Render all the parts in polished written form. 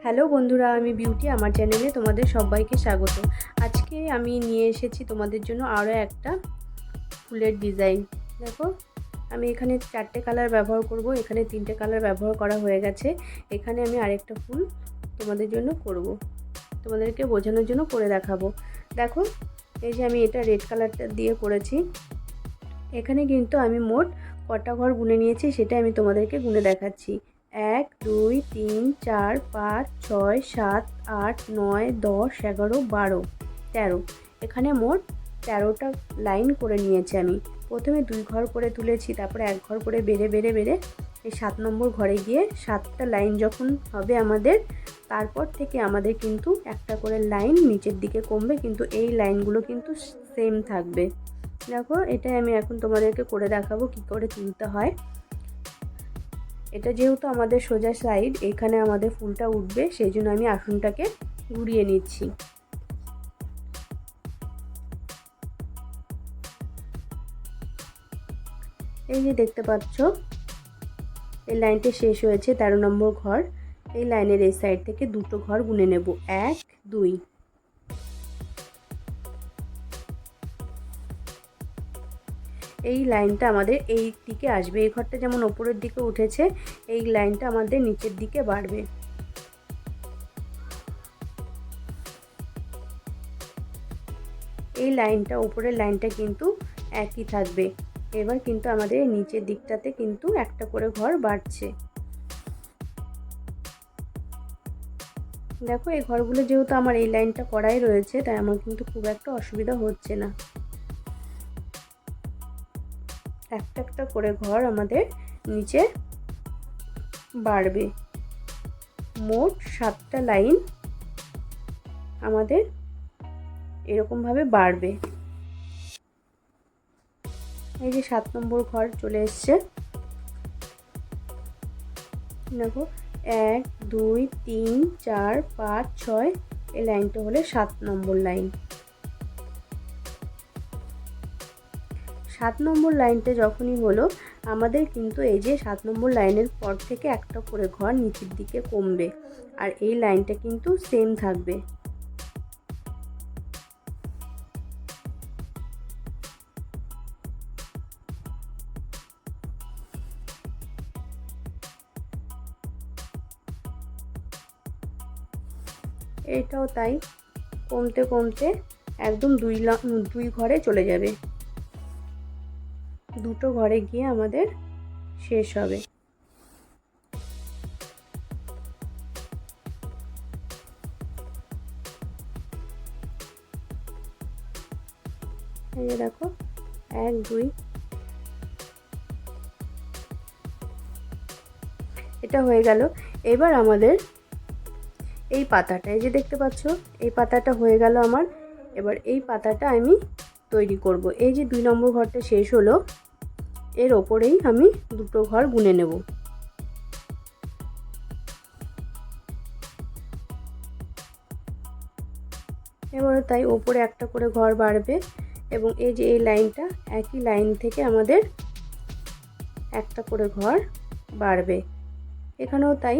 Hello বন্ধুরা, আমি beauty আমার চ্যানেলে তোমাদের সবাইকে স্বাগত। আজকে আমি নিয়ে এসেছি তোমাদের জন্য আরও একটা ফুলের ডিজাইন। দেখো, আমি এখানে 4টে কালার ব্যবহার করব, এখানে 3টে কালার ব্যবহার করা হয়ে গেছে। এখানে আমি আরেকটা ফুল তোমাদের জন্য করব, তোমাদেরকে বোঝানোর জন্য করে দেখাবো। দেখো, এই যে আমি এটা রেড কালারটা দিয়ে করেছি। এখানে কিন্তু আমি মোট কটা ঘর গুনে নিয়েছি সেটা আমি তোমাদেরকে গুনে দেখাচ্ছি। 1 2 3 4 5 6 7 8 9 10 11 12 13। এখানে মোট 13টা লাইন করে নিয়েছি আমি। প্রথমে 2 ঘর করে তুলেছি, তারপরে 1 ঘর করে বেড়ে বেড়ে বেড়ে এই 7 নম্বর ঘরে গিয়ে 7টা লাইন যখন হবে আমাদের, তারপর থেকে আমাদের কিন্তু একটা করে লাইন নিচের দিকে কমবে, কিন্তু এই লাইনগুলো কিন্তু সেম থাকবে। দেখো, এটাই আমি এখন তোমাদেরকে করে দেখাবো কি করে তুলতে হয়। এটা যেহেতু আমাদের সোজা সাইড, এখানে আমাদের ফুলটা উঠবে, সেই জন্য আমি আসনটাকে ঘুরিয়ে নিচ্ছি। এই যে দেখতে পাচ্ছ, এই লাইনটা শেষ হয়েছে 13 নম্বর ঘর। এই লাইনের এই সাইড থেকে দুটো ঘর গুনে নেব, 1 2। এই লাইনটা আমাদের এই দিকে আসবে, এই ঘরটা যেমন ওপরের দিকে উঠেছে, এই লাইনটা আমাদের নিচের দিকে বাড়বে। এই লাইনটা, উপরের লাইনটা কিন্তু একই থাকবে। এবার কিন্তু আমাদের নিচের দিকটাতে কিন্তু একটা করে ঘর বাড়ছে। দেখো, এই ঘরগুলো যেহেতু আমার এই লাইনটা করাই রয়েছে, তাই আমার কিন্তু খুব একটা অসুবিধা হচ্ছে না। একটা একটা করে ঘর আমাদের নিচে বাড়বে। মোট 7টা লাইন আমাদের এরকমভাবে বাড়বে। এই যে 7 নম্বর ঘর চলে এসছে। দেখো, 1 2 3 4 5 6, এই লাইনটা হলে 7 নম্বর লাইন। 7 নম্বর লাইনটা যখনই হলো, আমাদের কিন্তু এই যে 7 নম্বর লাইনের পর থেকে একটা করে ঘর নিচের দিকে কমবে, আর এই লাইনটা কিন্তু সেম থাকবে। এটাও তাই, কমতে কমতে একদম 2 ঘরে চলে যাবে। দুটো ঘরে গিয়ে আমাদের শেষ হবে। এই যে দেখো, 1 2, এটা হয়ে গেল। এবার আমাদের এই পাতাটা, এই যে দেখতে পাচ্ছ, এই পাতাটা হয়ে গেল আমার। এবার এই পাতাটা আমি তৈরি করব। এই যে 2 নম্বর ঘরটা শেষ হলো, এর ওপরেই আমি দুটো ঘর গুনে নেব। এবারে তাই ওপরে একটা করে ঘর বাড়বে, এবং এই যে এই লাইনটা, একই লাইন থেকে আমাদের একটা করে ঘর বাড়বে। এখানেও তাই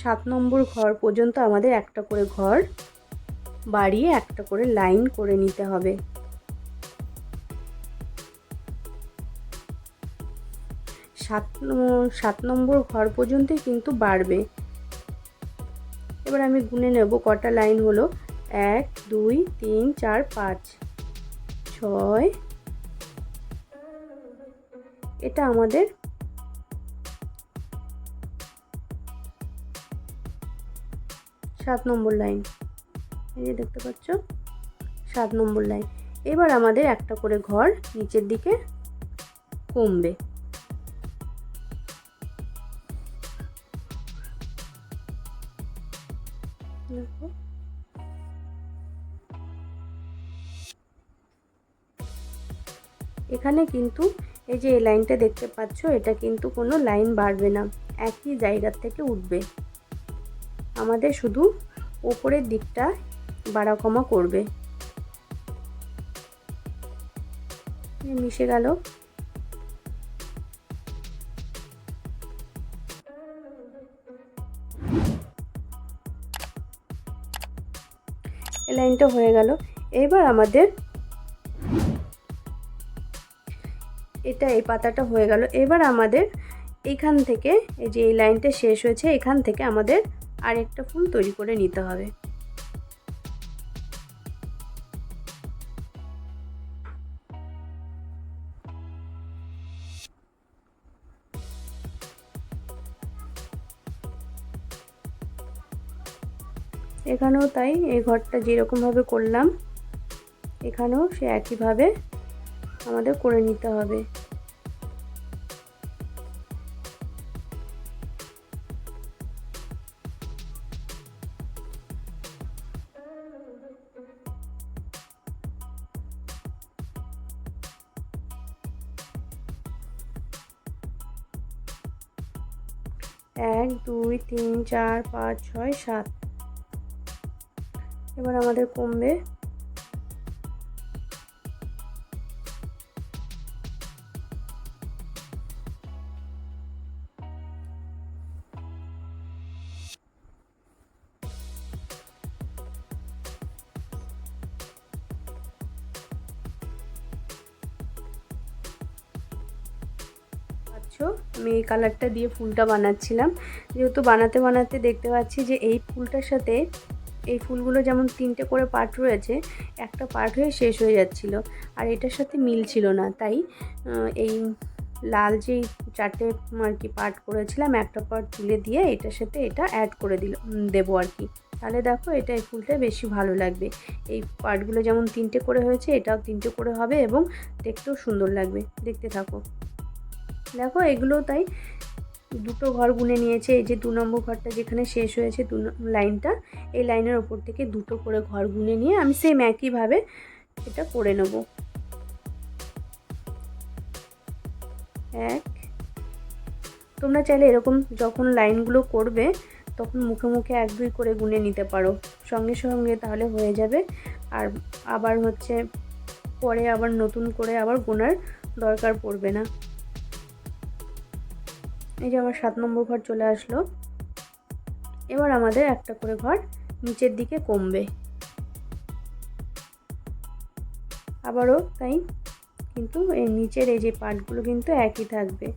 7 নম্বর ঘর পর্যন্ত আমাদের একটা করে ঘর বাড়িয়ে একটা করে লাইন করে নিতে হবে। 7 নম্বর ঘর পর্যন্তই কিন্তু বাড়বে। এবার আমি গুনে নেব কটা লাইন হলো। 1 2 3 4 5 6, এটা আমাদের 7 নম্বর লাইন। এই যে দেখতে পাচ্ছ, 7 নম্বর লাইন। এবার আমাদের একটা করে ঘর নিচের দিকে কমবে। দেখো, এখানে কিন্তু এই যে এই লাইনটা দেখতে পাচ্ছ, এটা কিন্তু কোনো লাইন বাড়বে না, একই জায়গা থেকে উঠবে। আমাদের শুধু উপরের দিকটা বাড়া কমা করবে। মিশে গেল। এই লাইনটা হয়ে গেল। এবার আমাদের এই পাতাটা হয়ে গেল। এবার আমাদের এইখান থেকে এই যে এই লাইনটা শেষ হয়েছে, এখান থেকে আমাদের আরেকটা ফুল তৈরি করে নিতে হবে। এখানেও তাই, এই ঘরটা যেরকমভাবে করলাম এখানেও সে একইভাবে আমাদের করে নিতে হবে। এক, দুই, তিন, চার, পাঁচ, ছয়, সাত। এবার আমাদের কমবে। আমি এই কালারটা দিয়ে ফুলটা বানাচ্ছিলাম, যেহেতু বানাতে বানাতে দেখতে পাচ্ছি যে এই ফুলটার সাথে এই ফুলগুলো যেমন তিনটে করে পার্ট রয়েছে, একটা পার্ট হয়ে শেষ হয়ে যাচ্ছিল আর এটার সাথে মিল ছিল না। তাই এই লাল যেই চারটে আর কি পার্ট করেছিলাম, একটা পার্ট তুলে দিয়ে এটার সাথে এটা অ্যাড করে দেবো আর কি। তাহলে দেখো এটা এই ফুলটা বেশি ভালো লাগবে। এই পার্টগুলো যেমন তিনটে করে হয়েছে, এটাও তিনটে করে হবে এবং দেখতেও সুন্দর লাগবে। দেখতে থাকো। দেখো এগুলোও তাই, দুটো ঘর গুনে নিয়েছে। এই যে 2 নম্বর ঘরটা যেখানে শেষ হয়েছে লাইনটা, এই লাইনের ওপর থেকে দুটো করে ঘর গুনে নিয়ে আমি সেম একইভাবে এটা করে নেব। এক, তোমরা চাইলে এরকম যখন লাইনগুলো করবে তখন মুখে মুখে 1 2 করে গুনে নিতে পারো সঙ্গে সঙ্গে, তাহলে হয়ে যাবে। আর আবার হচ্ছে পরে আবার নতুন করে আবার গোনার দরকার পড়বে না। এই যে আমার 7 নম্বর ঘর চলে আসলো। এবার আমাদের একটা করে ঘর নিচের দিকে কমবে, আবারও তাই, কিন্তু এই নিচের এই যে পার্টগুলো কিন্তু একই থাকবে।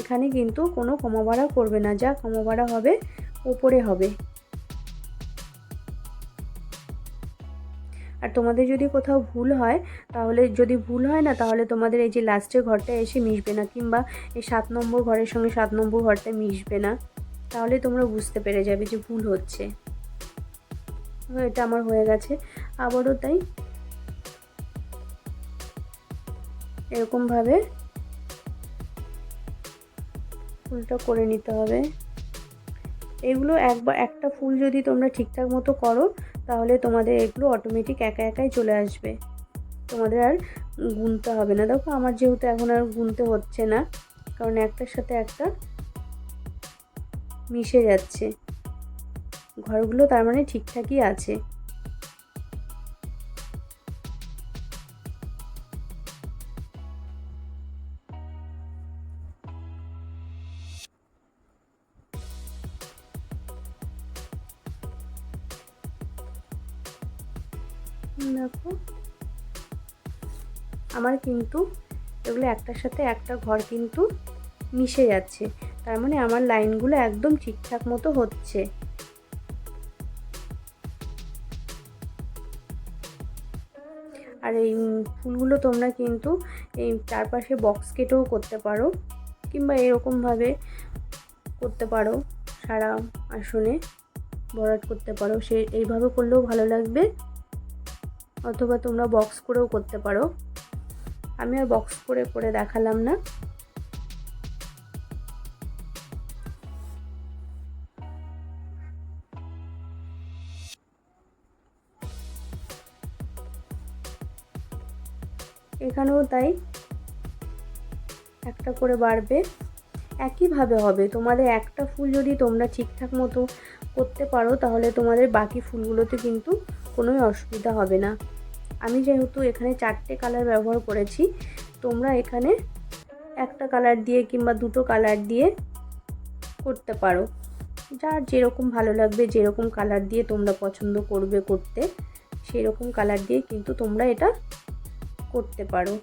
এখানে কিন্তু কোনো কমা বাড়া করবে না, যা কমা বাড়া হবে উপরে হবে। আর তোমাদের যদি কোথাও ভুল হয়, তাহলে যদি ভুল হয় না, তাহলে তোমাদের এই যে লাস্টের ঘরটা এসে মিশবে না, কিংবা এই 7 নম্বর ঘরের সঙ্গে 7 নম্বর ঘরটা মিশবে না, তাহলে তোমরা বুঝতে পেরে যাবে যে ভুল হচ্ছে। এটা আমার হয়ে গেছে। আবারও তাই এরকমভাবে ফুলটা করে নিতে হবে। এগুলো একটা ফুল যদি তোমরা ঠিকঠাক মতো করো, তাহলে তোমাদের এগুলো অটোমেটিক একা একাই চলে আসবে, তোমাদের আর গুনতে হবে না। দেখো আমার যেহেতু এখন আর গুনতে হচ্ছে না, কারণ একটার সাথে একটা মিশে যাচ্ছে ঘরগুলো, তার মানে ঠিকঠাকই আছে। দেখো আমার কিন্তু এগুলো একটার সাথে একটা ঘর কিন্তু মিশে যাচ্ছে, তার মানে আমার লাইনগুলো একদম ঠিকঠাক মতো হচ্ছে। আর এই ফুলগুলো তোমরা কিন্তু এই চারপাশে বক্স কেটেও করতে পারো, কিংবা এরকমভাবে করতে পারো, সারা আসনে ভরাট করতে পারো, এইভাবে করলেও ভালো লাগবে। অথবা তোমরা বক্স করেও করতে পারো, আমি আর বক্স করে দেখালাম না। এখানেও তাই একটা করে বাড়বে, একইভাবে হবে। তোমাদের একটা ফুল যদি তোমরা ঠিকঠাক মতো করতে পারো, তাহলে তোমাদের বাকি ফুলগুলোতে কিন্তু কোনোই অসুবিধা হবে না। আমি যেহেতু এখানে 4টে কালার ব্যবহার করেছি, তোমরা এখানে একটা কালার দিয়ে কিংবা দুটো কালার দিয়ে করতে পারো, যার যেরকম ভালো লাগবে, যেরকম কালার দিয়ে তোমরা পছন্দ করবে করতে, সেই রকম কালার দিয়ে কিন্তু তোমরা এটা করতে পারো,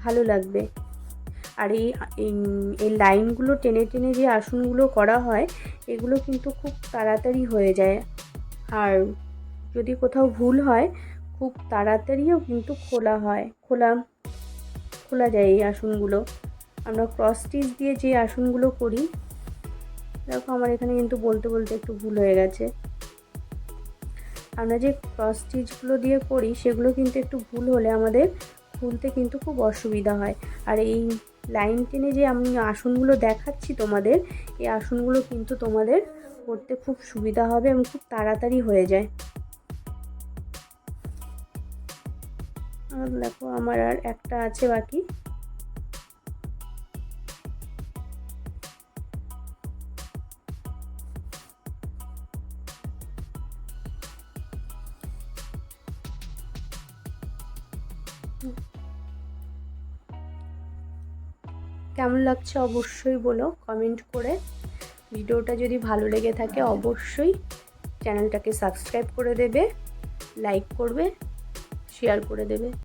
ভালো লাগবে। আর এই লাইনগুলো টেনে টেনে যে আসনগুলো করা হয়, এগুলো কিন্তু খুব তাড়াতাড়ি হয়ে যায়। আর যদি কোথাও ভুল হয়, খুব তাড়াতাড়িও কিন্তু খোলা যায় এই আসনগুলো। আমরা ক্রস স্টিচ দিয়ে যে আসনগুলো করি, দেখো আমার এখানে কিন্তু বলতে বলতে একটু ভুল হয়ে গেছে। আমরা যে ক্রস স্টিচগুলো দিয়ে করি, সেগুলো কিন্তু একটু ভুল হলে আমাদের খুলতে কিন্তু খুব অসুবিধা হয়। আর এই লাইন টেনে যে আমি আসনগুলো দেখাচ্ছি তোমাদের, এই আসনগুলো কিন্তু তোমাদের করতে খুব সুবিধা হবে এবং খুব তাড়াতাড়ি হয়ে যায়। দেখো আমার আর একটা আছে বাকি। কেমন লাগছে অবশ্যই বলো কমেন্ট করে। ভিডিওটা যদি ভালো লেগে থাকে অবশ্যই চ্যানেলটাকে সাবস্ক্রাইব করে দেবে, লাইক করবে, শেয়ার করে দেবে।